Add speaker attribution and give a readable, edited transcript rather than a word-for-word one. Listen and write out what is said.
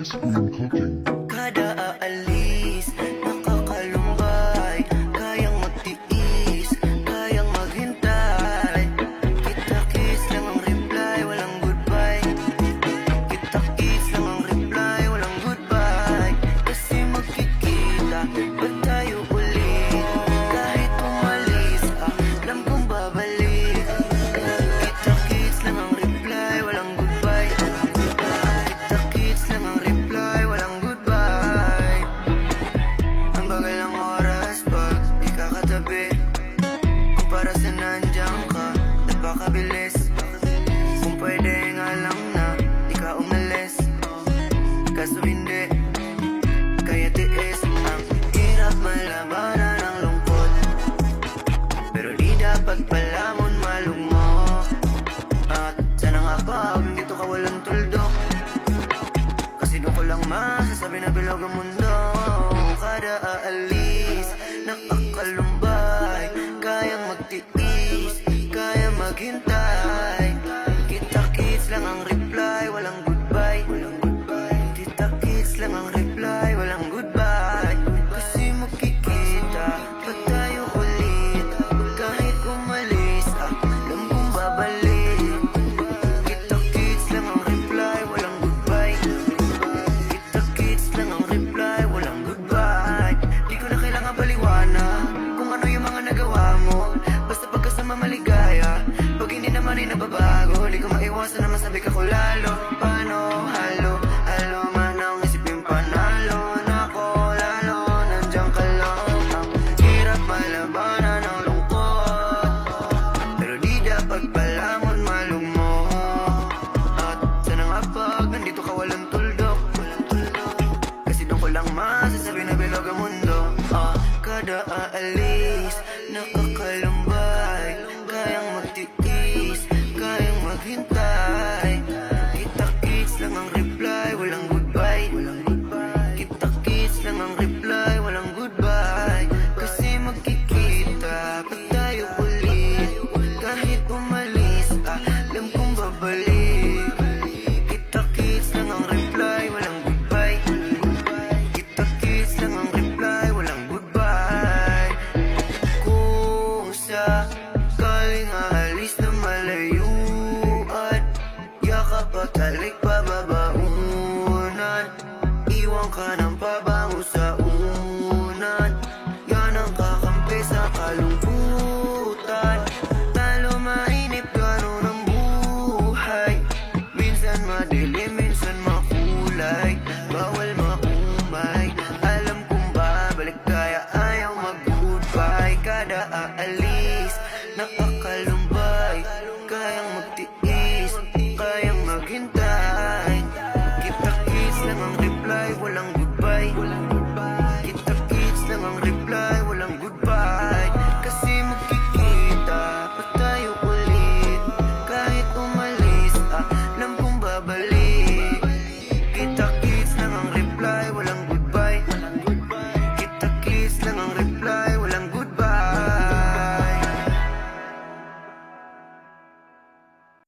Speaker 1: Ice cream cooking.
Speaker 2: Kada aalis, nakakalumbay, kayang magtiis, kayang maghintay. Kita-kiss lang ang reply, walang goodbye. Kita-kiss lang ang reply, walang goodbye. Kasi magkikita, ba't tayo ulit? Kahit umalis, alam kong babalik. Kita-kiss lang ang reply, walang goodbye. Kita-kiss lang ang reply, walang goodbye. Ang bagal ng oras pag di ka katabi. Kumpara sa nandiyan ka, napakabilis. Kung pwede nga lang na di ka umalis, kaso hindi, kaya tiis. Ang hirap malabanan ng lungkot, pero di dapat palamon malugmok. At sana nga ba huwag dito ka walang tuldok, kasi doon ko lang masasabi na bilog ang mundo. Kada aalis, nakakalumbay, kayang magtiis, kayang maghintay. Kita-kits lang ang reply, walang goodbye. Kita-kits lang ang reply, walang goodbye. Kasi magkikita, ba't tayo ulit? Kahit umalis, alam kong babalik. Kita-kits lang ang reply, walang goodbye. Kita-kits lang ang reply, walang goodbye. Di ko na kailangan paliwanag kung ano yung mga nagawa mo. Basta pagkasama maligaya, pag hindi naman ay nababago, di ko maiwasan na masabi ka ko lalo. Paano? Halo, halo man ang isip yung panalo. Nako, lalo, nandiyan ka lang. Ang hirap malabanan ng lungkot, pero di dapat palamon malugmok. At sana nga pag nandito ka walang tuldok, kasi doon ko lang masasabi na bilog ang mundo. Kada aalis, nakakalumbay, kayang magtiis, kayang maghintay. Kita-kits lang ang reply, walang goodbye. Kita-kits lang ang reply, walang goodbye. Kasi magkikita, pag tayo ulit. Kahit umalis, alam kong babalik. Kita-kits lang ang reply, walang goodbye. Kita-kits lang ang reply, walang goodbye. Kung sakaling aalis na malayuan, yakap at halik pababaunan, iwan ka ng pabango sa